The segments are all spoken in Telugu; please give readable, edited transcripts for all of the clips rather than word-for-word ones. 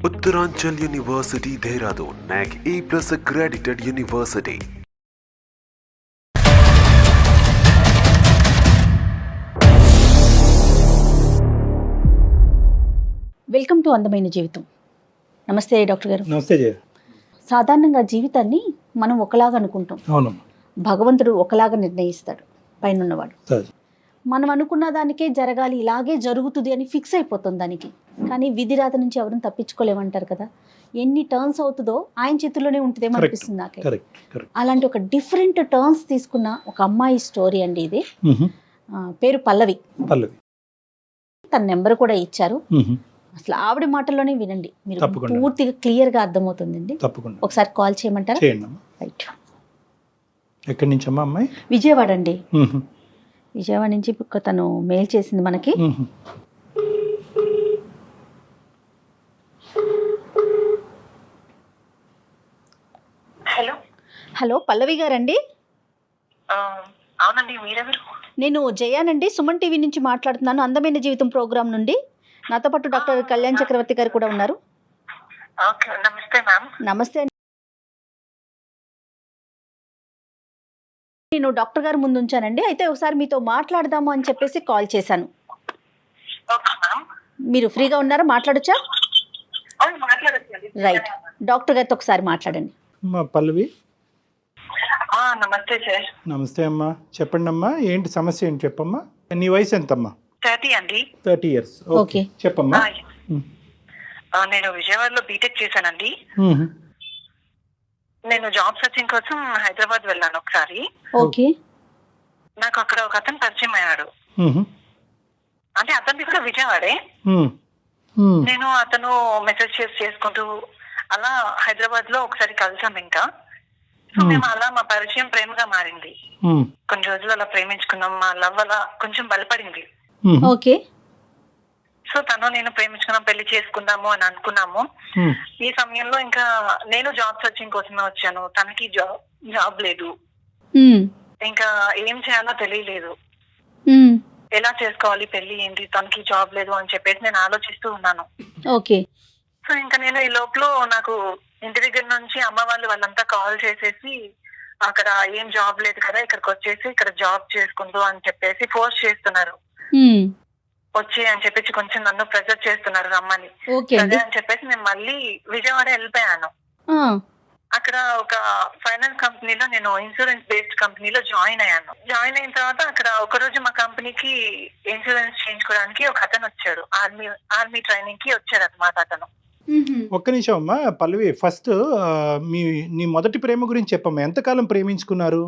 Uttaranchal University, Dehradun, NAC A+ accredited university. Welcome to అందమైన జీవితం. నమస్తే డాక్టర్ గారు. నమస్తే జయ. సాధారణంగా జీవితాన్ని మనం ఒకలాగా అనుకుంటాం. అవునమ్మా. భగవంతుడు ఒకలాగా నిర్ణయిస్తాడు పైన ఉన్నవాడు. సరే. మనం అనుకున్న దానికే జరగాలి, ఇలాగే జరుగుతుంది అని ఫిక్స్ అయిపోతుంది దానికి. కానీ విధిరాత నుంచి ఎవరిని తప్పించుకోలేమంటారు కదా. ఎన్ని టర్న్స్ అవుతుందో ఆయన చేతుల్లోనే ఉంటుందేమో అనిపిస్తుంది నాకే. అలాంటి ఒక డిఫరెంట్ టర్న్స్ తీసుకున్న ఒక అమ్మాయి స్టోరీ అండి ఇది. పేరు పల్లవి. తన నెంబర్ కూడా ఇచ్చారు. అసలు ఆవిడ మాటల్లోనే వినండి, మీరు పూర్తిగా క్లియర్ గా అర్థమవుతుందండి. తప్పకుండా ఒకసారి కాల్ చేయమంటారా? రైట్. ఎక్కడి నుంచి అమ్మా అమ్మాయి? విజయవాడ అండి. విజయవాడ నుంచి తను మెయిల్ చేసింది మనకి. హలో హలో పల్లవి గారండి? అవునండి, మీరెవరు? నేను జయానండి, సుమన్ టీవీ నుంచి మాట్లాడుతున్నాను, అందమైన జీవితం ప్రోగ్రామ్ నుండి. నాతో పాటు డాక్టర్ కళ్యాణ్ చక్రవర్తి గారు కూడా ఉన్నారు. ఓకే, నమస్తే మ్యామ్. నమస్తే అండి. నేను డాక్టర్ గారు ముందు ఉంచానండి, అయితే ఒకసారి మీతో మాట్లాడదాము అని చెప్పేసి కాల్ చేశాను. Okay ma'am. మీరు ఫ్రీగా ఉన్నారా? మాట్లాడొచ్చా? అవును, మాట్లాడొచ్చు. రైట్, డాక్టర్ గారితో ఒకసారి మాట్లాడండి. అమ్మా పల్లవి. నమస్తే సార్. నమస్తే అమ్మా, చెప్పండి అమ్మా, ఏంటి సమస్య ఏంటి చెప్పమ్మా. నీ వయసు ఎంతమ్మా? 30 అండి. 30 years. ఓకే, చెప్పమ్మా. నేను విజయవాడలో బీటెక్ చేశానండి. నేను జాబ్ సర్చింగ్ కోసం హైదరాబాద్ వెళ్ళాను ఒకసారి. ఓకే. నాకు అక్కడ ఒక అతను పరిచయం అయ్యాడు. అంటే అతనిది కూడా విజయవాడే. నేను అతను మెసేజ్ చేసుకుంటూ అలా హైదరాబాద్ లో ఒకసారి కలిసాం. ఇంకా సో మేము అలా మా పరిచయం ప్రేమగా మారింది. కొన్ని రోజులు అలా ప్రేమించుకున్నాం. మా లవ్ అలా కొంచెం బలపడింది. ఓకే. సో తను నేను ప్రేమించుకున్నాం, పెళ్లి చేసుకుందాము అని అనుకున్నాము. ఈ సమయంలో ఇంకా నేను జాబ్ సర్చింగ్ కోసమే వచ్చాను. తనకి జాబ్ లేదు. ఇంకా ఏం చేయాలో తెలియలేదు. ఎలా చేసుకోవాలి పెళ్లి, ఏంటి, తనకి జాబ్ లేదు అని చెప్పేసి నేను ఆలోచిస్తూ ఉన్నాను. ఓకే. సో ఇంకా నేను ఈ లోపల నాకు ఇంటి దగ్గర నుంచి అమ్మ వాళ్ళంతా కాల్ చేసేసి అక్కడ ఏం జాబ్ లేదు కదా, ఇక్కడికి వచ్చేసి ఇక్కడ జాబ్ చేసుకుంటూ అని చెప్పేసి ఫోర్స్ చేస్తున్నారు. వచ్చి అని చెప్పేసి కొంచెం నన్ను ప్రెజర్ చేస్తున్నారు రమ్మని. అదే అని చెప్పేసి నేను మళ్ళీ విజయవాడ వెళ్ళిపోయాను. అక్కడ ఒక ఫైనాన్స్ కంపెనీలో నేను ఇన్సూరెన్స్ బేస్డ్ కంపెనీలో జాయిన్ అయ్యాను. జాయిన్ అయిన తర్వాత అక్కడ ఒక రోజు మా కంపెనీకి ఇన్సూరెన్స్ చేయించుకోవడానికి ఒక అతను వచ్చాడు. ఆర్మీ ట్రైనింగ్ కి వచ్చాడు అనమాట అతను. ఒక్క నిమిషం అమ్మా పల్లవి, ఫస్ట్ నీ మొదటి ప్రేమ గురించి చెప్పమ్మా. ఎంతకాలం ప్రేమించుకున్నారు?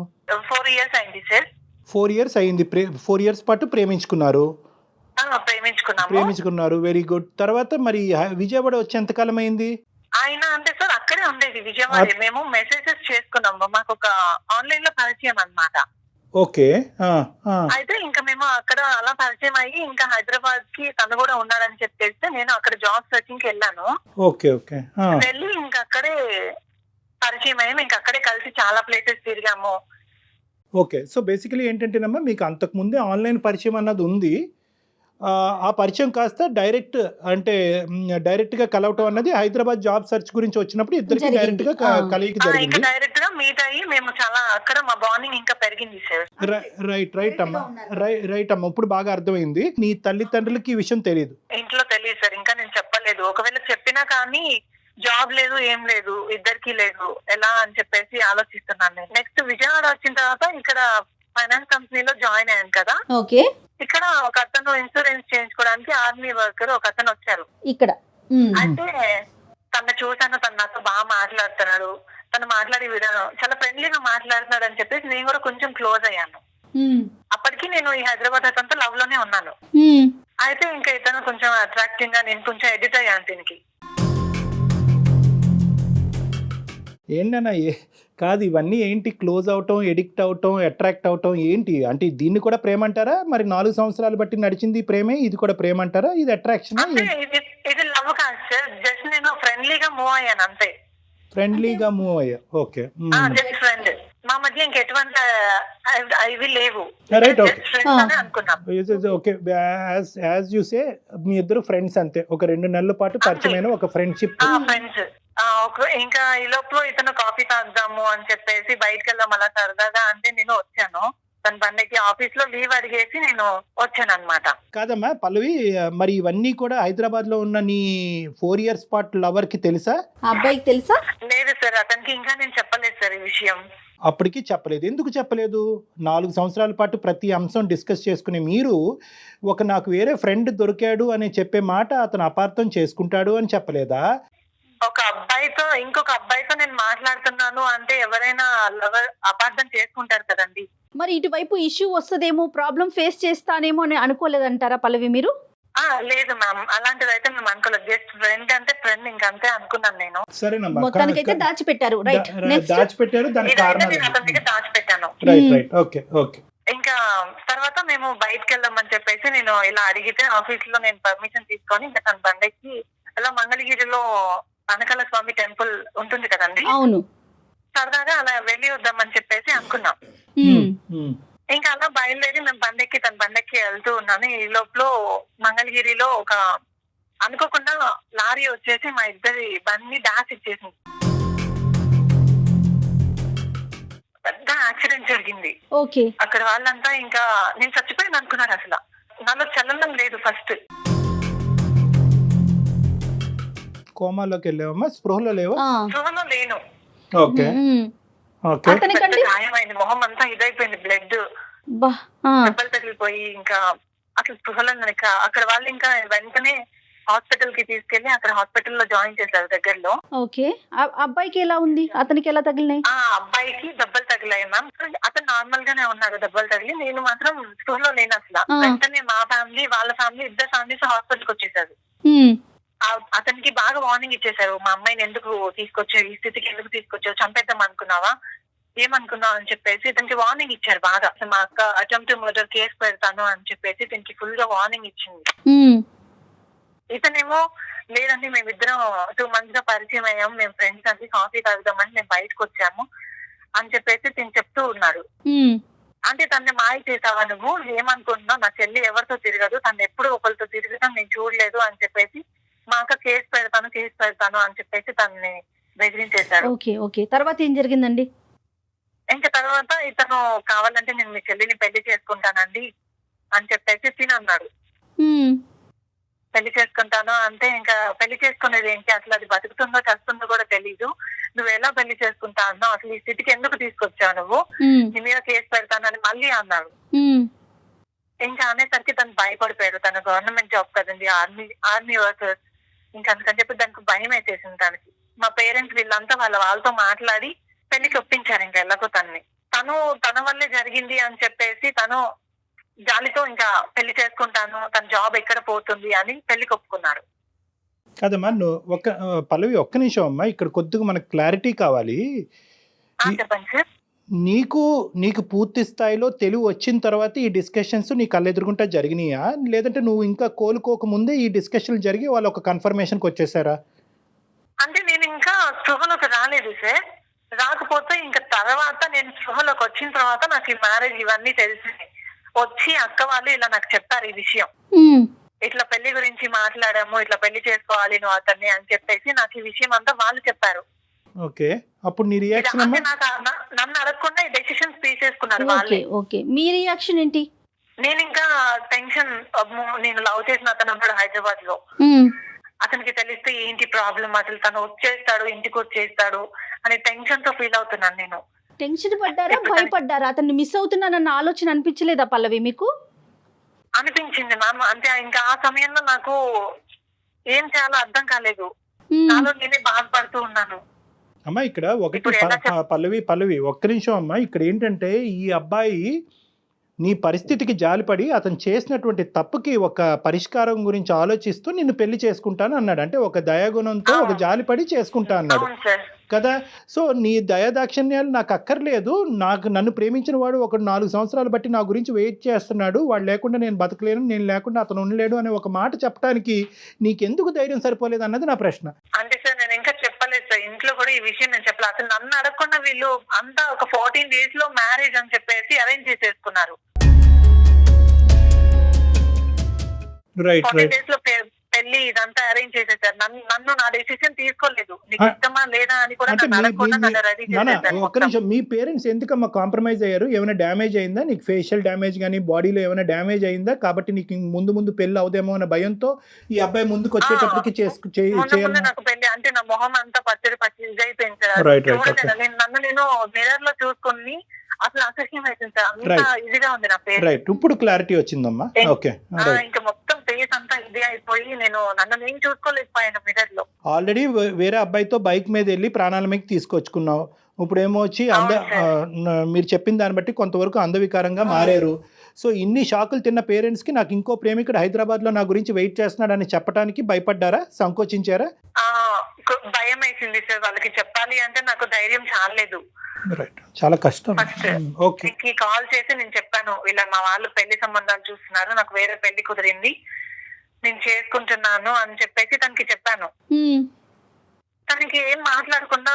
4 years అయింది సార్. 4 years అయింది. 4 years పాటు ప్రేమించుకున్నారు. ప్రేమించుకున్నారు. Very good. తర్వాత మరి విజయవాడ వచ్చి ఎంతకాలం అయింది? ఆయన అంటే సార్ అక్కడే ఉండేది విజయవాడ. మేము మెసేజెస్ చేసుకున్నాము. మాకు ఒక ఆన్లైన్ లో పరిచయం అన్నమాట. ఓకే. అయితే ఇంకా మేము అక్కడ అలా పరిచయం అయ్యి ఇంకా హైదరాబాద్ కి తను కూడా ఉన్నాడని చెప్పేస్తే నేను అక్కడ జాబ్ సర్చింగ్ కి వెళ్ళాను. Okay okay. వెళ్ళి ఇంకా అక్కడే పరిచయం అయ్యాము. ఇంకా అక్కడే కలిసి చాలా ప్లేసెస్ తిరిగాము. ఓకే. సో బేసికలీ ఏంటంటేనమ్మా, మీకు అంతకు ముందే ఆన్లైన్ పరిచయం అన్నది ఉంది. ఆ పరిచయం కాస్త డైరెక్ట్ గా కలవటం అన్నది హైదరాబాద్ జాబ్ సర్చ్ గురించి వచ్చినప్పుడు ఇద్దరికి డైరెక్ట్ గా కలిగి జరిగింది. డైరెక్ట్ గా మీట్ అయ్యి మేము చాలా అక్కడ మా బాండింగ్ ఇంకా పెరిగింది సార్. రైట్ అమ్మా, ఇప్పుడు బాగా అర్థమైంది. నీ తల్లిదండ్రులకి ఈ విషయం తెలియదు? ఇంట్లో తెలియదు సార్, ఇంకా నేను చెప్పలేదు. ఒకవేళ చెప్పినా కానీ జాబ్ లేదు, ఏం లేదు, ఇద్దరికి లేదు, ఎలా అని చెప్పేసి ఆలోచిస్తున్నాను నేను. నెక్స్ట్ విజయవాడ వచ్చిన తర్వాత ఇక్కడ ఫైనాన్స్ కంపెనీలో జాయిన్ అయ్యాను కదా. ఓకే. ఇక్కడ ఒక అతను ఇన్సూరెన్స్ చేయించుకోవడానికి ఆర్మీ వర్కర్ ఒక అతను వచ్చారు ఇక్కడ. అయితే తను చూసాను, తను నాతో బాగా మాట్లాడుతున్నాడు. తను మాట్లాడే విధానం చాలా ఫ్రెండ్లీగా మాట్లాడుతున్నాడు అని చెప్పేసి నేను కూడా కొంచెం క్లోజ్ అయ్యాను. అప్పటికి నేను ఈ హైదరాబాద్ అతనితో లవ్ లోనే ఉన్నాను. అయితే ఇంకా ఇతను కొంచెం అట్రాక్టింగ్ గా, నేను కొంచెం ఎడిట్ అయ్యాను దీనికి. ఏంటన్నా కాదు, ఇవన్నీ ఏంటి? క్లోజ్ అవటం, ఎడిక్ట్ అవటం, అట్రాక్ట్ అవటం ఏంటి? అంటే దీన్ని కూడా ప్రేమ అంటారా? మరి 4 సంవత్సరాలు బట్టి నడిచింది ప్రేమే, ఇది కూడా ప్రేమ అంటారా? ఇది అట్రాక్షన్? ఇది లవ్ కాదు సార్, జస్ట్ నేను ఫ్రెండ్లీగా మూవ్ అయ్యాను అంతే. ఫ్రెండ్లీగా మూవ్ అయ్యా. ఓకే. Just friend. మా మధ్య ఇంకెటువంటి ఇవి లేవు. Right, okay. Just friends అని అనుకున్నాం. ఓకే, యాజ్ యూ సే మీ ఇద్దరు ఫ్రెండ్స్ అంతే, ఒక 2 నెలల పాటు పరిచయమైన ఒక ఫ్రెండ్షిప్. ఫ్రెండ్స్. ఇంకా ఈ లోపల ఇతను కాఫీ తాగుదాము అని చెప్పేసి బయటకు వెళ్దాం అలా సరదాగా అంటే నేను వచ్చాను. తన బండికి ఆఫీస్ లో లీవ్ అడిగేసి నేను వచ్చాను అనమాట. కాదమ్మా పల్లవి, మరి ఇవన్నీ కూడా హైదరాబాద్ లో ఉన్న నీ 4 years పాటు లవర్ కి తెలుసా? ఆ అబ్బాయికి తెలుసా? లేదు సార్, అతనికి ఇంకా నేను చెప్పలేదు సార్ ఈ విషయం. అప్పటికి చెప్పలేదు. ఎందుకు చెప్పలేదు? 4 సంవత్సరాల పాటు ప్రతి అంశం డిస్కస్ చేసుకునే మీరు నాకు వేరే ఫ్రెండ్ దొరికాడు అని చెప్పే మాట అతను అపార్థం చేసుకుంటాడు అని చెప్పలేదా? ఒక అబ్బాయితో ఇంకొక అబ్బాయితో నేను మాట్లాడుతున్నాను అంటే ఎవరైనా లవర్ అపార్థం చేసుకుంటారు కదండి. మరి ఇటువైపు ఇష్యూ వస్తుందేమో, ప్రాబ్లం ఫేస్ చేస్తానేమో అని అనుకోలేదంటారా పల్లవి మీరు? లేదు మ్యామ్, అలాంటిది అయితే మేము అనుకోలేదు. జస్ట్ ఫ్రెండ్ అంటే ఫ్రెండ్, ఇంకంతే అనుకున్నాను నేను. సరేనమ్మా, మొత్తానికైతే దాచిపెట్టారు. రైట్, దాచిపెట్టారు, దానికి కారణం నేను అతని దగ్గర దాచిపెట్టాను. రైట్. ఓకే. ఇంకా తర్వాత మేము బయటకు వెళ్దామని చెప్పేసి నేను ఇలా అడిగితే ఆఫీస్ లో నేను పర్మిషన్ తీసుకొని ఇంకా తన బండికి అలా మంగళగిరిలో అనకాల స్వామి టెంపుల్ ఉంటుంది కదండి, అవును, సరదాగా అలా వెళ్ళి వద్దామని చెప్పేసి అనుకున్నాం. ఇంకా అలా బయలుదేరి మేము బండెక్కి తన బండెక్కి వెళ్తూ ఉన్నాను. ఈ లోపల మంగళగిరిలో ఒక అనుకోకుండా లారీ వచ్చేసి మా ఇద్దరి బండి డాష్ ఇచ్చేసింది. పెద్ద యాక్సిడెంట్ జరిగింది. ఓకే. అక్కడ వాళ్ళంతా ఇంకా నేను చచ్చిపోయింది అనుకున్నారు. అసలు నాలో చలనం లేదు. ఫస్ట్ కోమాలోకి వెళ్ళావమ్మా? స్పృహలో లేవా? స్పృహలో లేను. ఓకే. గాయమైంది, మొహం అంతా ఇదైపోయింది, బ్లడ్ దెబ్బలు తగిలిపోయి ఇంకా అసలు స్పృహలో అక్కడ వాళ్ళు ఇంకా వెంటనే హాస్పిటల్ కి తీసుకెళ్లి అక్కడ హాస్పిటల్లో జాయిన్ చేశారు దగ్గరలో. ఓకే. అబ్బాయికి ఎలా ఉంది? అతనికి ఎలా తగిలినాయి? అబ్బాయికి దెబ్బలు తగిలాయి మ్యామ్. అతను నార్మల్ గానే ఉన్నారు దెబ్బలు తగిలి. నేను మాత్రం స్పృహలో లేను అసలు. వెంటనే మా ఫ్యామిలీ వాళ్ళ ఫ్యామిలీ ఇద్దరు ఫ్యామిలీస్ హాస్పిటల్ కి వచ్చేసారు. అతనికి బాగా వార్నింగ్ ఇచ్చేసారు. మా అమ్మాయిని ఎందుకు తీసుకొచ్చావు, ఈ స్థితికి ఎందుకు తీసుకొచ్చావు, చంపేద్దాం అనుకున్నావా, ఏమనుకున్నావు అని చెప్పేసి ఇతనికి వార్నింగ్ ఇచ్చారు బాగా. మా అక్క అటెంప్ట్ మర్డర్ కేసు పెడతాను అని చెప్పేసి ఇతనికి ఫుల్ గా వార్నింగ్ ఇచ్చింది. ఇతనేమో లేదండి మేమిద్దరం 2 months గా పరిచయం అయ్యాము, మేము ఫ్రెండ్స్ అండి, కాఫీ తాగుదామని మేము బయటకు వచ్చాము అని చెప్పేసి తిని చెప్తూ ఉన్నాడు. అంటే తనని మాయ చేసావా నువ్వు, ఏమనుకుంటున్నావు, నా చెల్లి ఎవరితో తిరగదు, తను ఎప్పుడు ఒకరితో తిరగడం నేను చూడలేదు అని చెప్పేసి మా అక్క కేసు పెడతాను అని చెప్పేసి తనని బెదిరించేశారు. ఓకే. తర్వాత ఏం జరిగిందండి? ఇంకా తర్వాత ఇతను కావాలంటే నేను మీ చెల్లిని పెళ్లి చేసుకుంటానండి అని చెప్పేసి తినన్నాడు. పెళ్లి చేసుకుంటాను అంటే ఇంకా పెళ్లి చేసుకునేది ఏంటి, అసలు అది బతుకుతుందో చస్తుందో కూడా తెలీదు, నువ్వు ఎలా పెళ్లి చేసుకుంటా అన్నావు, అసలు ఈ స్థితికి ఎందుకు తీసుకొచ్చావు నువ్వు, నీ మీద కేసు పెడతానని మళ్ళీ అన్నాడు. ఇంకా అనేసరికి తను భయపడిపోయాడు. తన గవర్నమెంట్ జాబ్ కదండి, ఆర్మీ వర్కర్స్, ఇంకా అందుకని చెప్పి దానికి భయం వేసేసింది తనకి. మా పేరెంట్స్ వీళ్ళంతా వాళ్ళతో మాట్లాడి పెళ్లికి ఒప్పించారు. ఇంకా ఎలాగో తన వల్లే జరిగింది అని చెప్పేసి తను జాలితో ఇంకా పెళ్లి చేసుకుంటాను, తన జాబ్ ఎక్కడ పోతుంది అని పెళ్లికి ఒప్పుకున్నాడు. కాదమ్మా, పల్లవి ఒక్క నిమిషం అమ్మా, ఇక్కడ కొద్దిగా మనకు క్లారిటీ కావాలి. చెప్పండి సార్. నీకు పూర్తి స్థాయిలో తెలివి వచ్చిన తర్వాత ఈ డిస్కషన్స్ నీ కళ్ళెదురుగుంటా జరిగినాయా, లేదంటే నువ్వు ఇంకా కోలుకోక ముందే ఈ డిస్కషన్లు జరిగి వాళ్ళు ఒక కన్ఫర్మేషన్కి వచ్చేసారా? అంటే నేను ఇంకా స్పృహలోకి రాలేదు సార్. రాకపోతే ఇంకా తర్వాత నేను స్పృహలోకి వచ్చిన తర్వాత నాకు ఈ మ్యారేజ్ ఇవన్నీ తెలిసింది. వచ్చి అక్క వాళ్ళు ఇలా నాకు చెప్పారు ఈ విషయం, ఇట్లా పెళ్లి గురించి మాట్లాడాము, ఇట్లా పెళ్లి చేసుకోవాలి నువ్వు అతన్ని అని చెప్పేసి నాకు ఈ విషయం అంతా వాళ్ళు చెప్పారు. ఓకే. అప్పుడు నీ రియాక్షన్? నన్ను అడగకుండా ఈ డెసిషన్స్ తీసేసుకున్నారు వాళ్ళే. ఓకే. మీ రియాక్షన్ ఏంటి? నేను ఇంకా టెన్షన్, నేను లవ్ చేసిన అతను ఉన్నాడు హైదరాబాద్ లో, అతనికి తెలిస్తే ఏంటి ప్రాబ్లం, అసలు తను వచ్చేస్తాడు ఇంటికి వచ్చేస్తాడు అనే టెన్షన్ తో ఫీల్ అవుతున్నాను నేను. టెన్షన్ పడ్డారా, భయపడ్డారా? అతన్ని మిస్ అవుతున్నానన్న ఆలోచన అనిపించలేదా పల్లవి మీకు? అనిపించింది మ్యామ్. అంటే ఇంకా ఆ సమయంలో నాకు ఏం చేయాలో అర్థం కాలేదు, నాలో నేనే బాధపడుతూ ఉన్నాను. అమ్మా ఇక్కడ పల్లవి ఒక్క నిమిషం అమ్మా. ఇక్కడ ఏంటంటే ఈ అబ్బాయి నీ పరిస్థితికి జాలిపడి అతను చేసినటువంటి తప్పుకి ఒక పరిష్కారం గురించి ఆలోచిస్తూ నిన్ను పెళ్లి చేసుకుంటాను అన్నాడు. అంటే ఒక దయాగుణంతో ఒక జాలిపడి చేసుకుంటా అన్నాడు కదా. సో నీ దయాదాక్షిణ్యాలు నాకు అక్కర్లేదు, నన్ను ప్రేమించిన వాడు ఒక 4 సంవత్సరాలు బట్టి నా గురించి వెయిట్ చేస్తున్నాడు, వాడు లేకుండా నేను బతకలేను, నేను లేకుండా అతను ఉండలేడు అనే ఒక మాట చెప్పడానికి నీకెందుకు ధైర్యం సరిపోలేదు అన్నది నా ప్రశ్న. అంటే సార్ నేను ఇంకా చెప్పలేదు సార్, ఇంట్లోకి కూడా ఈ విషయం నేను చెప్పలేదు. అసలు నన్ను అడగకుండా వీళ్ళు అంతా ఒక 14 days లో మ్యారేజ్ అని చెప్పేసి అరేంజ్ చేసేసుకున్నారు. రైట్ 14 రైట్ days లో పెళ్లి ఇదంతా అరేంజ్ చేసేసారు. నన్ను నా డెసిషన్ తీసుకోలేదు. నీకు ఇష్టమా లేదా అని కూడా అంటే నన్ను అడగకుండా నన్ను రెడీ చేసేసారు. ఒక్క నిమిషం, మీ పేరెంట్స్ ఎందుకమ్మా కాంప్రమైజ్ అయ్యారు? ఏమైనా డ్యామేజ్ అయిందా నీకు? ఫేషియల్ డ్యామేజ్ కానీ బాడీలో ఏమైనా డ్యామేజ్ అయిందా? కాబట్టి నీకు ముందు పెళ్లి అవుదేమో అన్న భయంతో ఈ అబ్బాయి ముందుకు వచ్చేటప్పటికి ముందు నాకు పెళ్లి అంటే నా మొహం అంతా పచ్చిగా అయిపోయింది సార్. Right, right, చూడలేదు. నేను మిర్రర్ లో చూసుకుని అసలు అసహ్యం అయిపోయింది సార్. అంత ఇదిగా ఉంది నా పేరు. రైట్, ఇప్పుడు క్లారిటీ వచ్చిందమ్మా. ఓకే, ఇంకా మొత్తం ఫేస్ అంతా ఇది అయిపోయి నన్ను నేను చూసుకోలేకపోయాను మిర్రర్ లో. ఆల్రెడీ వేరే అబ్బాయితో బైక్ మీద వెళ్ళి ప్రాణాల మీద తీసుకొచ్చుకున్నావు. ఇప్పుడు ఏమో వచ్చి మీరు చెప్పిన దాన్ని బట్టి కొంతవరకు అందవికారంగా మారారు. సో ఇన్ని షాకులు తిన్న పేరెంట్స్కి నాకు ఇంకో ప్రేమికుడు హైదరాబాద్లో నా గురించి వెయిట్ చేస్తున్నాడని చెప్పడానికి భయపడ్డారా, సంకోచించారా? భయం వేసింది సార్. వాళ్ళకి చెప్పాలి అంటే నాకు ధైర్యం చాలలేదు. రైట్, చాలా కష్టం. ఓకే, కాల్ చేసి నేను చెప్పాను, ఇలా మా వాళ్ళు పెళ్లి సంబంధాలు చూస్తున్నారు, నాకు వేరే పెళ్లి కుదిరింది, నేను చేసుకుంటున్నాను అని చెప్పేసి తనకి చెప్పాను. తనకి ఏం మాట్లాడకుండా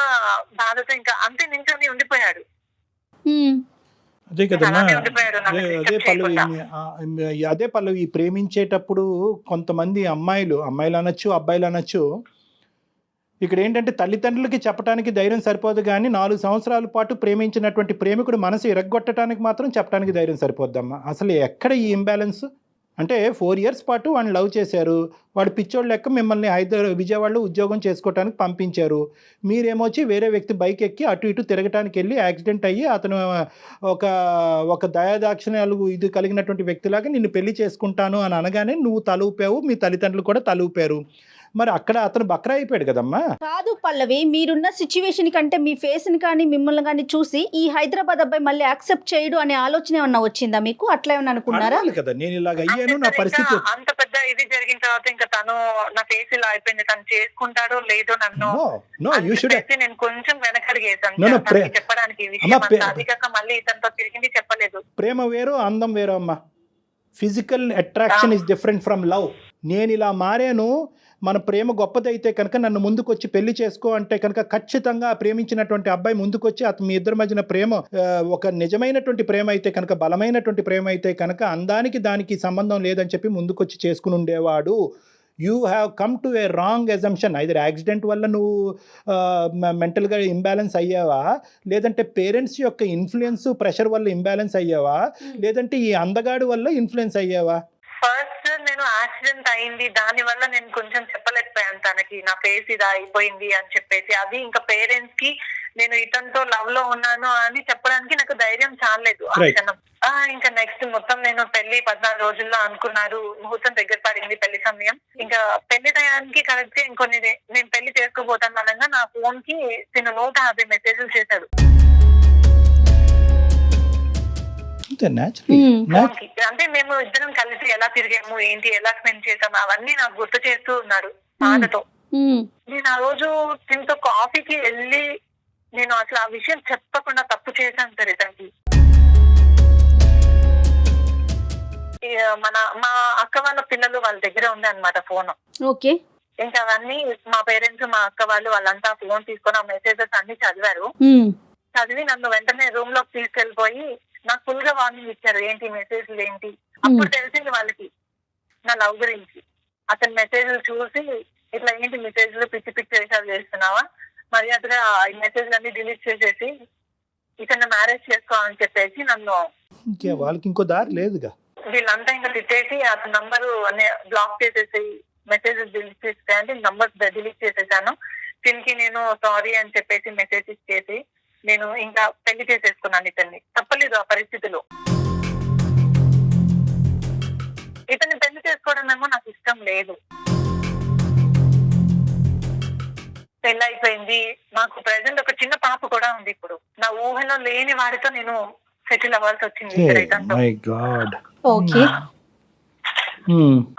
బాధతో ఇంకా అంతే నించొని ఉండిపోయాడు. అదే కదమ్మా, అదే పల్లవి, ప్రేమించేటప్పుడు కొంతమంది అమ్మాయిలు అనొచ్చు, అబ్బాయిలు అనొచ్చు, ఇక్కడ ఏంటంటే తల్లిదండ్రులకి చెప్పడానికి ధైర్యం సరిపోదు కానీ 4 సంవత్సరాల పాటు ప్రేమించినటువంటి ప్రేమికుడు మనసు ఇరగ్గొట్టడానికి మాత్రం చెప్పడానికి ధైర్యం సరిపోద్దమ్మా. అసలు ఎక్కడ ఈ ఇంబ్యాలెన్స్? అంటే 4 years పాటు వాడిని లవ్ చేశారు, వాడు పిచ్చోడు లెక్క మిమ్మల్ని విజయవాడలో ఉద్యోగం చేసుకోవడానికి పంపించారు. మీరేమొచ్చి వేరే వ్యక్తి బైక్ ఎక్కి అటు ఇటు తిరగటానికి వెళ్ళి యాక్సిడెంట్ అయ్యి అతను ఒక దయాదాక్షిణ్యాలు ఇది కలిగినటువంటి వ్యక్తిలాగా నిన్ను పెళ్లి చేసుకుంటాను అని అనగానే నువ్వు తలూపావు, మీ తల్లిదండ్రులు కూడా తలూపారు. మరి అక్కడ అతను బక్రా అయిపోయాడు కదమ్మా. కాదు పల్లవి, మీరున్న సిచ్యువేషన్ కంటే మీ ఫేస్ ని కానీ మిమ్మల్ని కానీ చూసి ఈ హైదరాబాద్ అబ్బాయి మళ్ళీ యాక్సెప్ట్ చేయడు అనే ఆలోచన ఏమన్నా వచ్చిందా మీకు? అట్లా ఏమన్నా అనుకున్నారా? కదా నేను ఇలాగ అయ్యాను, నా పరిస్థితి అంత పెద్ద ఇది జరిగిన తర్వాత ఇంకా తను నా ఫేస్ ఇలా అయిపోయింది, తను చేసుకుంటాడో లేదో నన్ను నేను కొంచెం వెనకడిగేసాను చెప్పడానికి ఈ విషయం. అది కాక మళ్ళీ ఇతనితో తిరిగింది చెప్పలేదు. ప్రేమ వేరు, అందం వేరు అమ్మా. Physical attraction is different from love. నేను ఇలా మారాను, మన ప్రేమ గొప్పదైతే కనుక నన్ను ముందుకొచ్చి పెళ్లి చేసుకో అంటే కనుక ఖచ్చితంగా ప్రేమించినటువంటి అబ్బాయి ముందుకొచ్చి మీ ఇద్దరి మధ్యన ప్రేమ ఒక నిజమైనటువంటి ప్రేమ అయితే కనుక, బలమైనటువంటి ప్రేమ అయితే కనుక అందానికి దానికి సంబంధం లేదని చెప్పి ముందుకొచ్చి చేసుకుని ఉండేవాడు. You have come to A wrong assumption. Either accident వల్ల నువ్వు మెంటల్గా ఇంబ్యాలెన్స్ అయ్యావా, లేదంటే పేరెంట్స్ యొక్క ఇన్ఫ్లుయెన్స్ ప్రెషర్ వల్ల ఇంబ్యాలెన్స్ అయ్యావా, లేదంటే ఈ అందగాడు వల్ల ఇన్ఫ్లుయెన్స్ అయ్యావా? ఫస్ట్ నేను యాక్సిడెంట్ అయింది, దాని వల్ల నేను కొంచెం చెప్పలేకపోయాను తనకి నా ఫేస్ ఇది అయిపోయింది అని చెప్పేసి. అది ఇంకా పేరెంట్స్ కి నేను ఇతనితో లవ్ లో ఉన్నాను అని చెప్పడానికి నాకు ధైర్యం చాలలేదు ఆ క్షణం. ఇంకా నెక్స్ట్ మొత్తం నేను పెళ్లి 14 రోజుల్లో అనుకున్నారు, ముహూర్తం దగ్గర పడింది, పెళ్లి సమయం. ఇంకా పెళ్లి టయానికి కరెక్ట్ గా నేను పెళ్లి చేసుకోబోతాను అనగా నా ఫోన్ కి 150 మెసేజ్లు చేశాడు. అంటే మేము ఇద్దరం కలిసి ఎలా తిరిగాము ఏంటి, ఎలా స్పెండ్ చేసాము అవన్నీ నాకు గుర్తు చేస్తూ ఉన్నాడు బాధతో. నేను ఆ రోజు దీంతో కాఫీకి వెళ్ళి నేను అసలు ఆ విషయం చెప్పకుండా తప్పు చేశాను సరే దానికి. మా అక్క వాళ్ళ పిల్లలు వాళ్ళ దగ్గర ఉంది అనమాట ఫోన్. ఓకే. ఇంకా అవన్నీ మా పేరెంట్స్ మా అక్క వాళ్ళంతా ఫోన్ తీసుకొని ఆ మెసేజెస్ అన్ని చదివారు. చదివి నన్ను వెంటనే రూమ్ లోకి తీసుకెళ్లిపోయి నాకు ఫుల్ గా వార్నింగ్ ఇచ్చారు, ఏంటి మెసేజ్లు ఏంటి. అప్పుడు తెలిసింది వాళ్ళకి నా లవ్ గురించి. అతని మెసేజ్లు చూసి ఇట్లా ఏంటి మెసేజ్లు పిచ్చి వేషాలు చేస్తున్నావా, మర్యాదగా ఈ మెసేజ్లు అన్ని డిలీట్ చేసేసి ఇతను మ్యారేజ్ చేసుకోవాలని చెప్పేసి నన్ను వాళ్ళకి ఇంకో దారి లేదుగా. వీళ్ళంతా ఇంకా తిట్టేసి అతని నంబరు బ్లాక్ చేసేసి మెసేజెస్ డిలీట్ చేస్తే అంటే నంబర్ డిలీట్ చేసేసాను. దీనికి నేను సారీ అని చెప్పేసి మెసేజ్ ఇచ్చేసి నేను ఇంకా పెళ్లి చేసేసుకున్నాను ఇతన్ని. తప్పలేదు ఆ పరిస్థితిలో. ఇతన్ని పెళ్లి చేసుకోవడం ఏమో నాకు ఇష్టం లేదు. పెళ్లి అయిపోయింది, నాకు ప్రెసెంట్ ఒక చిన్న పాప కూడా ఉంది. ఇప్పుడు నా ఊహలో లేని వాడితో నేను సెటిల్ అవ్వాల్సి వచ్చింది.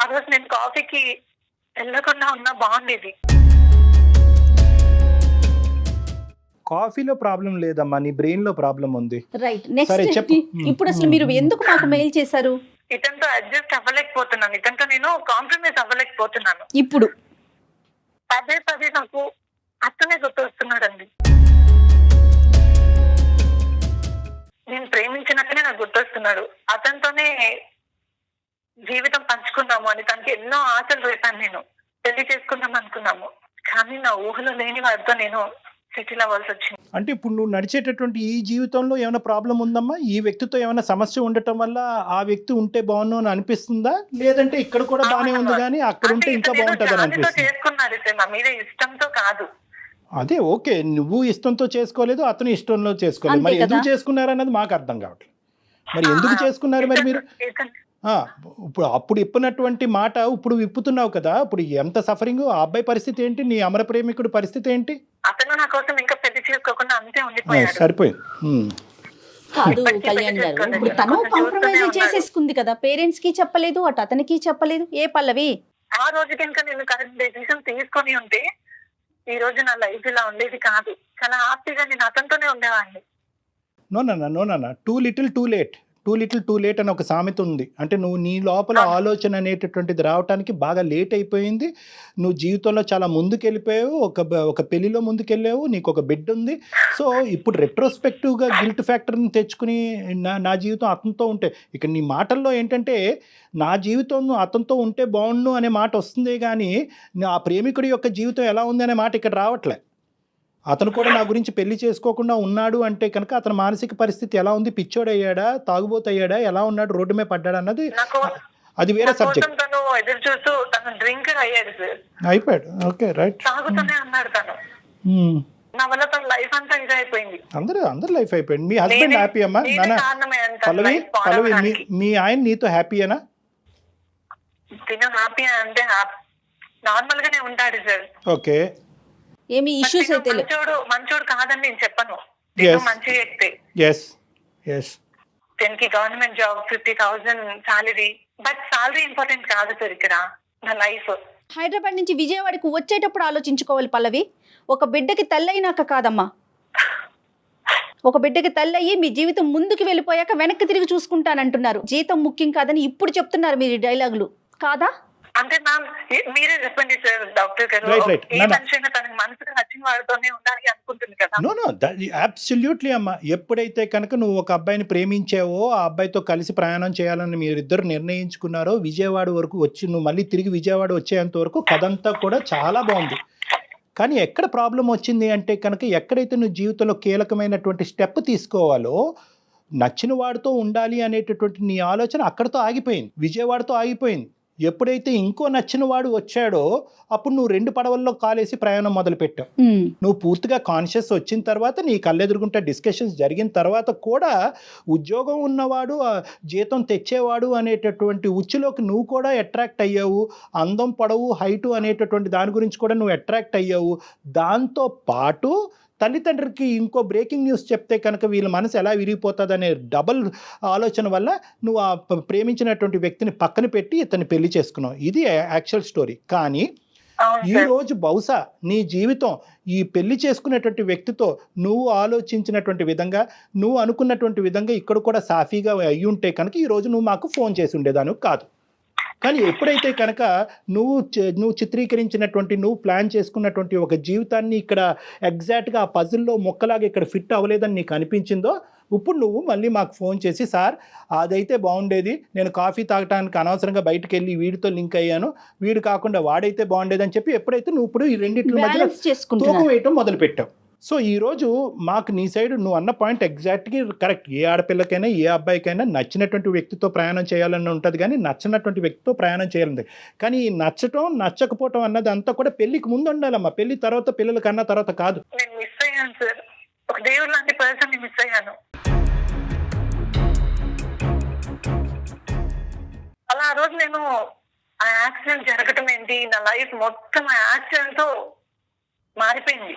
ఆ రోజు నేను కాఫీకి వెళ్ళకుండా ఉన్నా బాగుండేది. కాఫీలో ప్రాబ్లం లేదమ్మా, నీ బ్రెయిన్ లో ప్రాబ్లం ఉంది. రైట్. నెక్స్ట్ ఇప్పుడు అసలు మీరు ఎందుకు మాకు మెయిల్ చేశారు? ఇతనితో అడ్జస్ట్ అవ్వలేకపోతున్నాను, ఇతనితో నేను కాంప్రమైజ్ అవ్వలేకపోతున్నాను. ఇప్పుడు పదే నాకు అతను అతనే గుర్తొస్తున్నాడండి. నేను ప్రేమించినట్టునే నాకు గుర్తొస్తున్నాడు. అతనితోనే జీవితం పంచుకున్నాము అని తనకి ఎన్నో ఆశలు రేపాను. నేను పెళ్లి చేసుకుందాం అనుకున్నాము, కానీ నా ఊహలో లేని వాడితో నేను సెటిల్ అవ్వాల్సి వచ్చింది. అంటే ఇప్పుడు నువ్వు నడిచేటటువంటి ఈ జీవితంలో ఏమైనా ప్రాబ్లం ఉందమ్మా? ఈ వ్యక్తితో ఏమైనా సమస్య ఉండటం వల్ల ఆ వ్యక్తి ఉంటే బాగుండు అని అనిపిస్తుందా, లేదంటే ఇక్కడ కూడా బాగానే ఉంది కానీ అక్కడ ఉంటే ఇంకా బాగుంటుంది అని అనిపిస్తుంది? చేసుకున్నారు సార్, నా మీద ఇష్టంతో కాదు. అదే ఓకే, నువ్వు ఇష్టంతో చేసుకోలేదు, అతను ఇష్టంలో చేసుకోలేదు, మరి ఎందుకు చేసుకున్నారు అన్నది మాకు అర్థం కావట్లేదు. మరి ఎందుకు చేసుకున్నారు మరి మీరు? ఇప్పుడు అప్పుడు ఇప్పినటువంటి మాట ఇప్పుడు విప్పుతున్నావు కదా, ఇప్పుడు ఎంత సఫరింగ్? ఆ అబ్బాయి పరిస్థితి ఏంటి? నీ అమర ప్రేమికుడు పరిస్థితి ఏంటి? అతను నా కోసం ఇంకా పెళ్లి చేసుకోకుండా అంతే ఉండిపోయాడు. సరిపోయింది. కాదు కళ్యాణ్ గారు, ఇప్పుడు తను కాంప్రమైజ్ చేసేసుకుంది కదా, పేరెంట్స్ కి చెప్పలేదు, అటు అతనికి చెప్పలేదు. ఏ పల్లవి, ఆ రోజు కనుక నేను కరెక్ట్ డెసిషన్ తీసుకొని ఉంటే ఈ రోజు నా లైఫ్ ఇలా ఉండేది కాదు. చాలా హ్యాపీగా నేను అతనితోనే ఉండేవాడిని. No too little too late అని ఒక సామెత ఉంది. అంటే నువ్వు నీ లోపల ఆలోచన అనేటటువంటిది రావడానికి బాగా లేట్ అయిపోయింది. నువ్వు జీవితంలో చాలా ముందుకు వెళ్ళిపోయావు, ఒక పెళ్లిలో ముందుకెళ్ళావు, నీకు ఒక బిడ్డ ఉంది. సో ఇప్పుడు రెట్రోస్పెక్టివ్గా గిల్ట్ ఫ్యాక్టర్ని తెచ్చుకుని నా జీవితం అతనితో ఉంటే, ఇక్కడ నీ మాటల్లో ఏంటంటే నా జీవితం అతనితో ఉంటే బాగుండు అనే మాట వస్తుంది, కానీ ఆ ప్రేమికుడి యొక్క జీవితం ఎలా ఉంది అనే మాట ఇక్కడ రావట్లే. అతను కూడా నా గురించి పెళ్లి చేసుకోకుండా ఉన్నాడు అంటే కనుక అతని మానసిక పరిస్థితి ఎలా ఉంది? పిచ్చోడయ్యాడా, తాగుబోతయ్యాడా, ఎలా ఉన్నాడు, రోడ్డు మీద పడ్డాడు అన్నది అది వేరే సబ్జెక్ట్. అయిపోయాడు. Okay right. నా వల్ల తన లైఫ్ అంతా ఇదైపోయింది. అందరు లైఫ్ అయిపోయింది. మీ హస్బెండ్ హ్యాపీ అమ్మా? పల్లవి మీ ఆయన నీతో హ్యాపీయేనా? తిను హ్యాపీ అంటే నార్మల్ గానే ఉంటాడు సార్. ఓకే, ఏమి ఇష్యూస్ అయితే మంచోడు కాదని నేను చెప్పను. మంచి వ్యక్తి. దీనికి government job 50,000 salary, but salary important కాదు సార్. ఇక్కడ నా లైఫ్. హైదరాబాద్ నుంచి విజయవాడకు వచ్చేటప్పుడు ఆలోచించుకోవాలి పల్లవి. ఒక బిడ్డకి తల్లి అయినాక కాదమ్మా, ఒక బిడ్డకి తల్లి అయ్యి మీ జీవితం ముందుకు వెళ్ళిపోయాక వెనక్కి తిరిగి చూసుకుంటానంటున్నారు. జీతం ముఖ్యం కాదని ఇప్పుడు చెప్తున్నారు మీరు డైలాగులు, కాదా? అంటే మీరే చెప్పండి సార్, డాక్టర్ గారు. ఏ మనిషైనా తనకి మనసుకు నచ్చిన వాడితోనే ఉండాలి అనుకుంటుంది కదా. నో అబ్సల్యూట్లీ అమ్మా. ఎప్పుడైతే కనుక నువ్వు ఒక అబ్బాయిని ప్రేమించావో, ఆ అబ్బాయితో కలిసి ప్రయాణం చేయాలని మీరిద్దరు నిర్ణయించుకున్నారో, విజయవాడ వరకు వచ్చి నువ్వు మళ్ళీ తిరిగి విజయవాడ వచ్చేంత వరకు కథంతా కూడా చాలా బాగుంది. కానీ ఎక్కడ ప్రాబ్లం వచ్చింది అంటే కనుక, ఎక్కడైతే నువ్వు జీవితంలో కీలకమైనటువంటి స్టెప్ తీసుకోవాలో, నచ్చిన వాడితో ఉండాలి అనేటటువంటి నీ ఆలోచన అక్కడితో ఆగిపోయింది, విజయవాడతో ఆగిపోయింది. ఎప్పుడైతే ఇంకో నచ్చిన వాడు వచ్చాడో అప్పుడు నువ్వు 2 పడవల్లో కాలేసి ప్రయాణం మొదలు పెట్టావు. నువ్వు పూర్తిగా కాన్షియస్ వచ్చిన తర్వాత, నీ కళ్ళెదురుగుంటే డిస్కషన్స్ జరిగిన తర్వాత కూడా ఉద్యోగం ఉన్నవాడు, జీతం తెచ్చేవాడు అనేటటువంటి ఉచ్చులోకి నువ్వు కూడా అట్రాక్ట్ అయ్యావు. అందం, పొడవు, హైటు అనేటటువంటి దాని గురించి కూడా నువ్వు అట్రాక్ట్ అయ్యావు. దాంతో పాటు తల్లిదండ్రికి ఇంకో బ్రేకింగ్ న్యూస్ చెప్తే కనుక వీళ్ళ మనసు ఎలా విరిగిపోతుంది అనే డబల్ ఆలోచన వల్ల నువ్వు ఆ ప్రేమించినటువంటి వ్యక్తిని పక్కన పెట్టి ఇతన్ని పెళ్లి చేసుకున్నావు. ఇది యాక్చువల్ స్టోరీ. కానీ ఈరోజు బహుశా నీ జీవితం ఈ పెళ్లి చేసుకునేటువంటి వ్యక్తితో నువ్వు ఆలోచించినటువంటి విధంగా, నువ్వు అనుకున్నటువంటి విధంగా ఇక్కడ కూడా సాఫీగా అయ్యి ఉంటే కనుక ఈరోజు నువ్వు మాకు ఫోన్ చేసి ఉండేదాను కాదు. కానీ ఎప్పుడైతే కనుక నువ్వు చిత్రీకరించినటువంటి, నువ్వు ప్లాన్ చేసుకున్నటువంటి ఒక జీవితాన్ని ఇక్కడ ఎగ్జాక్ట్గా ఆ పజిల్లో మొక్కలాగా ఇక్కడ ఫిట్ అవ్వలేదని నీకు అనిపించిందో, ఇప్పుడు నువ్వు మళ్ళీ మాకు ఫోన్ చేసి, సార్ అదైతే బాగుండేది, నేను కాఫీ తాగటానికి అనవసరంగా బయటకు వెళ్ళి వీడితో లింక్ అయ్యాను, వీడు కాకుండా వాడైతే బాగుండేది అని చెప్పి ఎప్పుడైతే నువ్వు ఇప్పుడు ఈ రెండింటి మధ్య తూకం వేయటం మొదలుపెట్టావు. సో ఈరోజు మాకు నీ సైడ్ నువ్వు అన్న పాయింట్ ఎగ్జాక్ట్గా కరెక్ట్. ఏ ఆడపిల్లకైనా ఏ అబ్బాయికైనా నచ్చినటువంటి వ్యక్తితో ప్రయాణం చేయాలని ఉంటుంది, కానీ నచ్చినటువంటి వ్యక్తితో ప్రయాణం చేయాలని. కానీ ఈ నచ్చటం నచ్చకపోవటం అన్నది అంతా కూడా పెళ్లికి ముందు ఉండాలమ్మా. పెళ్లి తర్వాత, పిల్లల కన్నా తర్వాత కాదు. నేను మిస్ అయ్యాను సార్, ఒక దేవుడు లాంటి పర్సన్ ని మిస్ అయ్యాను. అలా ఆ రోజు నేను ఆ యాక్సిడెంట్ జరగటం ఏంటి, నా లైఫ్ మొత్తం ఆ యాక్సిడెంట్ తో మారిపోయింది.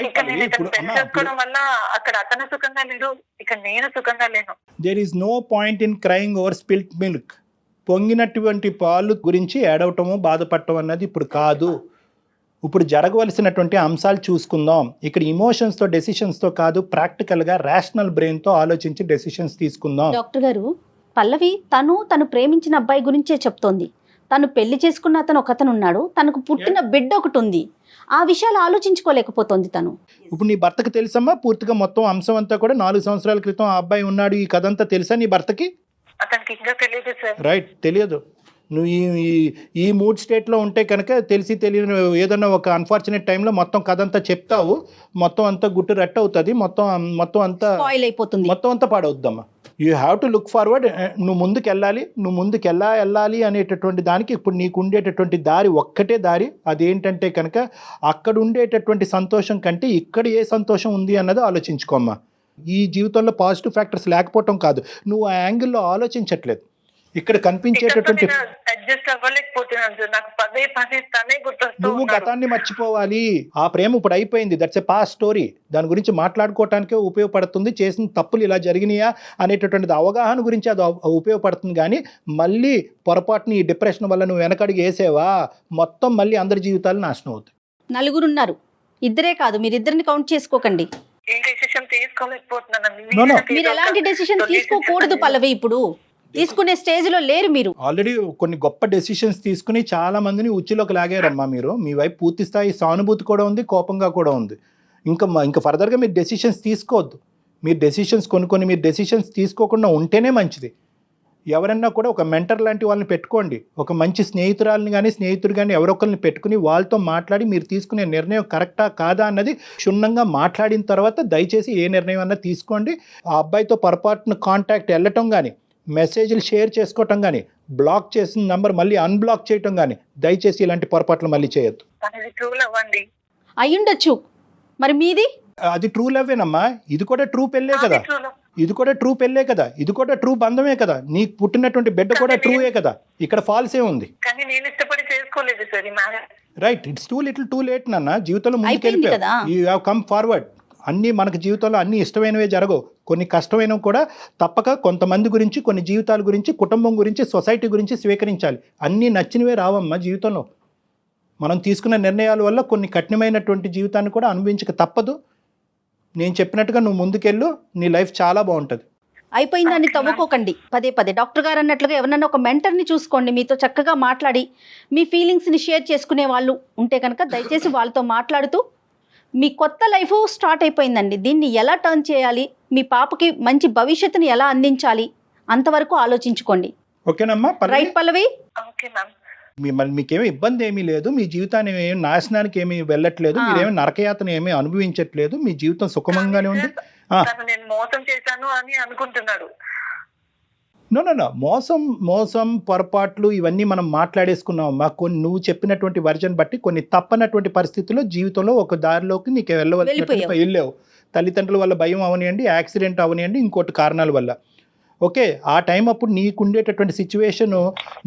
ఇక్కడ నేను పెళ్లి చేసుకోవడం వల్ల అక్కడ అతను సుఖంగా లేడు, ఇక్కడ నేను సుఖంగా లేను. There is no point in crying over spilt milk. పొంగినటువంటి పాలు గురించి ఏడవటము, బాధపడటం అన్నది ఇప్పుడు కాదు. ఇప్పుడు జరగవలసినటువంటి అంశాలు చూసుకుందాం. ఇక్కడ ఇమోషన్స్తో, డెసిషన్స్తో కాదు, ప్రాక్టికల్గా రేషనల్ బ్రెయిన్తో ఆలోచించి డెసిషన్స్ తీసుకుందాం. డాక్టర్ గారు, పల్లవి తను ప్రేమించిన అబ్బాయి గురించే చెప్తోంది. తను పెళ్లి చేసుకున్న అతను ఉన్నాడు, తనకు పుట్టిన బిడ్డ ఒకటి ఉంది. ఆ విషయాలు ఆలోచించుకోలేకపోతుంది తను. ఇప్పుడు నీ భర్తకు తెలుసమ్మా పూర్తిగా మొత్తం అంశం అంతా కూడా 4 సంవత్సరాల క్రితం ఆ అబ్బాయి ఉన్నాడు ఈ కథ అంతా తెలుసా నీ భర్తకి? అతనికి ఇంకా తెలియదు సార్. రైట్, తెలియదు. నువ్వు ఈ మూడ్ స్టేట్లో ఉంటే కనుక తెలిసి తెలియని ఏదన్నా ఒక అన్ఫార్చునేట్ టైంలో మొత్తం కథ అంతా చెప్తావు, మొత్తం అంతా గుట్టు రట్టు అవుతుంది, మొత్తం అంతా స్పాయిల్ అయిపోతుంది, మొత్తం అంతా పాడవుద్దమ్మా. You have to look forward. నువ్వు ముందుకు వెళ్ళాలి అనేటటువంటి దానికి ఇప్పుడు నీకు ఉండేటటువంటి దారి ఒక్కటే దారి. అదేంటంటే కనుక అక్కడ ఉండేటటువంటి సంతోషం కంటే ఇక్కడ ఏ సంతోషం ఉంది అన్నది ఆలోచించుకోమ్మా. ఈ జీవితంలో పాజిటివ్ ఫ్యాక్టర్స్ లేకపోవటం కాదు, నువ్వు ఆ యాంగిల్లో ఆలోచించట్లేదు. ఇక్కడ కనిపించేటటువంటి అడ్జస్ట్ అవ్వలేకపోతున్నాను సార్. నాకు పదే తనే గుర్తొస్తూ నువ్వు గతాన్ని మర్చిపోవాలి. ఆ ప్రేమ ఇప్పుడు అయిపోయింది, దట్స్ ఎ పాస్ట్ స్టోరీ. దాని గురించి మాట్లాడుకోవటానికే ఉపయోగపడుతుంది. చేసిన తప్పులు ఇలా జరిగినాయా అనేటటువంటిది అవగాహన గురించి అది ఉపయోగపడుతుంది. కానీ మళ్ళీ పొరపాటుని ఈ డిప్రెషన్ వల్ల నువ్వు వెనకడికి వేసేవా మొత్తం మళ్ళీ అందరి జీవితాలు నాశనం అవుతాయి. 4 ఉన్నారు, 2 కాదు, మీరు 2ని కౌంట్ చేసుకోకండి. మీరు ఎలాంటి డెసిషన్ తీసుకోకూడదు పల్లవి. ఇప్పుడు తీసుకునే స్టేజ్ లో లేరు మీరు. ఆల్రెడీ కొన్ని గొప్ప డెసిషన్స్ తీసుకుని చాలా మందిని ఉచ్చులోకి లాగారమ్మా మీరు. మీ వైపు పూర్తి స్థాయి సానుభూతి కూడా ఉంది, కోపంగా కూడా ఉంది. ఇంకా ఫర్దర్గా మీరు డెసిషన్స్ తీసుకోవద్దు. మీరు డెసిషన్స్ తీసుకోకుండా ఉంటేనే మంచిది. ఎవరన్నా కూడా ఒక మెంటర్ లాంటి వాళ్ళని పెట్టుకోండి. ఒక మంచి స్నేహితురాలని కానీ స్నేహితుడు కానీ ఎవరొకరిని పెట్టుకుని వాళ్ళతో మాట్లాడి మీరు తీసుకునే నిర్ణయం కరెక్టా కాదా అన్నది క్షుణ్ణంగా మాట్లాడిన తర్వాత దయచేసి ఏ నిర్ణయం అన్నా తీసుకోండి. ఆ అబ్బాయితో పొరపాటున కాంటాక్ట్ వెళ్ళటం కానీ, మెసేజ్లు షేర్ చేసుకోవటం కానీ, బ్లాక్ చేసిన నంబర్ మళ్ళీ అన్బ్లాక్ చేయటం కానీ దయచేసి ఇలాంటి పొరపాట్లు మళ్ళీ చేయొద్దు. అయ్యుండొచ్చు, మరి మీది అది ట్రూ లవ్వేనమ్మా. ఇది కూడా ట్రూ పెళ్ళే కదా, ఇది కూడా ట్రూ బంధమే కదా. నీకు పుట్టినటువంటి బిడ్డ కూడా ట్రూయే కదా. ఇక్కడ ఫాల్స్ ఏ ఉంది? రైట్, ఇట్స్ టూ లేట్ నాన్న. జీవితంలో ముందుకు వెళ్ళిపోయావు, యూ హ్యావ్ కమ్ ఫార్వర్డ్. అన్నీ మనకు జీవితంలో అన్నీ ఇష్టమైనవే జరగవు, కొన్ని కష్టమైనవి కూడా తప్పక కొంతమంది గురించి, కొన్ని జీవితాల గురించి, కుటుంబం గురించి, సొసైటీ గురించి స్వీకరించాలి. అన్నీ నచ్చినవే రావమ్మా జీవితంలో. మనం తీసుకున్న నిర్ణయాల వల్ల కొన్ని కఠినమైనటువంటి జీవితాన్ని కూడా అనుభవించక తప్పదు. నేను చెప్పినట్టుగా నువ్వు ముందుకెళ్ళు, నీ లైఫ్ చాలా బాగుంటుంది. అయిపోయిందని తవ్వుకోకండి పదే. డాక్టర్ గారు అన్నట్లుగా ఎవరన్నా ఒక మెంటర్ని చూసుకోండి, మీతో చక్కగా మాట్లాడి మీ ఫీలింగ్స్ని షేర్ చేసుకునే వాళ్ళు ఉంటే కనుక దయచేసి వాళ్ళతో మాట్లాడుతూ మీ కొత్త లైఫ్ స్టార్ట్ అయిపోయిందండి, దీన్ని ఎలా టర్న్ చేయాలి, మీ పాపకి మంచి భవిష్యత్తుని ఎలా అందించాలి అంతవరకు ఆలోచించుకోండి. ఓకేనమ్మా? రైట్ పల్లవి? మీకేమీ ఇబ్బంది ఏమీ లేదు, మీ జీవితాన్ని నాశనానికి ఏమీ వెళ్ళట్లేదు, మీరేమీ నరకయాతన ఏమీ అనుభవించట్లేదు, మీ జీవితం సుఖమంగానే ఉంది. నో మోసం పొరపాట్లు ఇవన్నీ మనం మాట్లాడేసుకున్నామమ్మా. నువ్వు చెప్పినటువంటి వర్జన్ బట్టి కొన్ని తప్పనటువంటి పరిస్థితుల్లో జీవితంలో ఒక దారిలోకి నీకు వెళ్ళావు. తల్లిదండ్రుల వల్ల భయం అవనియండి, యాక్సిడెంట్ అవనియండి, ఇంకోటి కారణాల వల్ల. ఓకే, ఆ టైం అప్పుడు నీకుండేటటువంటి సిచ్యువేషను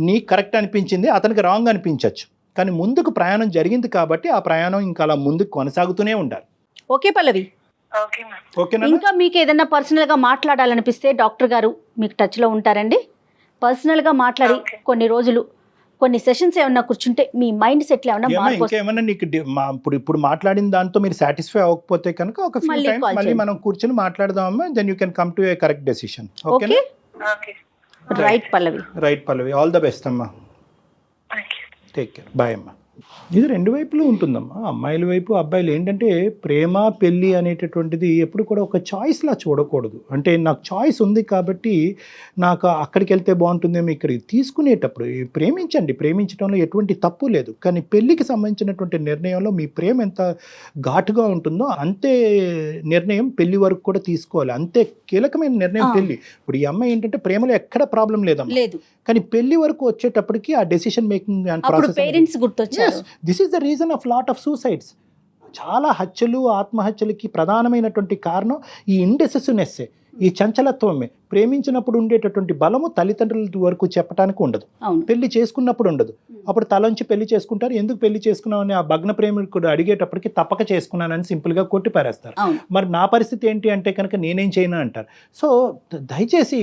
నీకు కరెక్ట్ అనిపించింది, అతనికి రాంగ్ అనిపించవచ్చు. కానీ ముందుకు ప్రయాణం జరిగింది కాబట్టి ఆ ప్రయాణం ఇంకా అలా ముందుకు కొనసాగుతూనే ఉండాలి. ఓకే పల్లవి, ఇంకా మీకు ఏదైనా పర్సనల్గా మాట్లాడాలనిపిస్తే డాక్టర్ గారు మీకు టచ్లో ఉంటారండి. పర్సనల్గా మాట్లాడి కొన్ని రోజులు కొన్ని సెషన్స్ ఏమన్నా కూర్చుంటే మీ మైండ్ సెట్ ఏమన్నా నీకు ఇప్పుడు మాట్లాడిన దాంతో మీరు సాటిస్ఫై అవ్వకపోతే కనుక ఒక ఫ్యూ టైమ్స్ మళ్ళీ మనం కూర్చొని మాట్లాడదామమ్మా. Then you can come to a correct decision. Okay, right Pallavi, all the best అమ్మా. టేక్ కేర్, బాయ్ అమ్మా. ఇది రెండు వైపులు ఉంటుందమ్మా. అమ్మాయిల వైపు అబ్బాయిలు ఏంటంటే ప్రేమ పెళ్ళి అనేటటువంటిది ఎప్పుడు కూడా ఒక చాయిస్లా చూడకూడదు. అంటే నాకు చాయిస్ ఉంది కాబట్టి నాకు అక్కడికి వెళ్తే బాగుంటుందేమో, ఇక్కడికి తీసుకునేటప్పుడు ప్రేమించండి, ప్రేమించడంలో ఎటువంటి తప్పు లేదు. కానీ పెళ్ళికి సంబంధించినటువంటి నిర్ణయంలో మీ ప్రేమ ఎంత ఘాటుగా ఉంటుందో అంతే నిర్ణయం పెళ్లి వరకు కూడా తీసుకోవాలి. అంతే కీలకమైన నిర్ణయం పెళ్లి. ఇప్పుడు ఈ అమ్మాయి ఏంటంటే ప్రేమలో ఎక్కడ ప్రాబ్లం లేదమ్మా, కానీ పెళ్లి వరకు వచ్చేటప్పటికి ఆ decision making and process, this is the reason of lot of suicides. చాలా హత్యలు, ఆత్మహత్యలకి ప్రధానమైనటువంటి కారణం ఈ ఇండెసిసివ్నెస్సే, ఈ చంచలత్వమే. ప్రేమించినప్పుడు ఉండేటటువంటి బలము తల్లిదండ్రుల వరకు చెప్పడానికి ఉండదు, పెళ్లి చేసుకున్నప్పుడు ఉండదు. అప్పుడు తలంచి పెళ్లి చేసుకుంటారు. ఎందుకు పెళ్లి చేసుకున్నామని ఆ భగ్న ప్రేమికుడు అడిగేటప్పటికి తప్పక చేసుకున్నానని సింపుల్గా కొట్టి పారేస్తారు. మరి నా పరిస్థితి ఏంటి అంటే కనుక నేనేం చేయను అంటారు. సో దయచేసి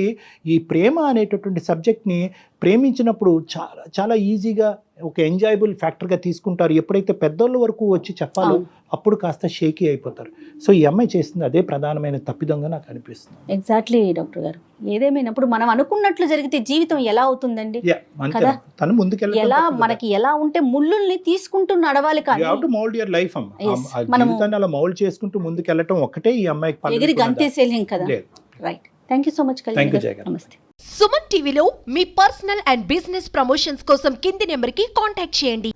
ఈ ప్రేమ అనేటటువంటి సబ్జెక్ట్ని ప్రేమించినప్పుడు చాలా చాలా ఈజీగా ఒక ఎంజాయబుల్ ఫ్యాక్టర్గా తీసుకుంటారు. ఎప్పుడైతే పెద్దోళ్ళ వరకు వచ్చి చెప్పాలో అప్పుడు కాస్త షేకీ అయిపోతారు. సో ఈ అమ్మాయి చేస్తుంది అదే ప్రధానమైన తప్పిదంగా నాకు అనిపిస్తుంది. ఎగ్జాక్ట్లీ డాక్టర్ గారు. ఏదేమైనప్పుడు మనం అనుకున్నట్లు జరిగితే జీవితం ఎలా అవుతుందండి కదా? తను ముందుకెళ్ళి ఎలా మనకి ఎలా ఉంటే ముళ్ళుల్ని తీసుకుంటూ నడవాలి కానీ మౌల్డ్ యువర్ లైఫ్ అమ్మ. మనం జీవితాన్ని అలా మౌల్డ్ చేసుకుంటూ ముందుకెళ్ళటం ఒక్కటే ఈ అమ్మాయికి ఎగిరి గంతేసేలేం కదా. Right. Thank you so much. నమస్తే. సుమన్ టీవీలో మీ పర్సనల్ అండ్ బిజినెస్ ప్రమోషన్స్ కోసం కింది నెంబర్కి కాంటాక్ట్ చేయండి.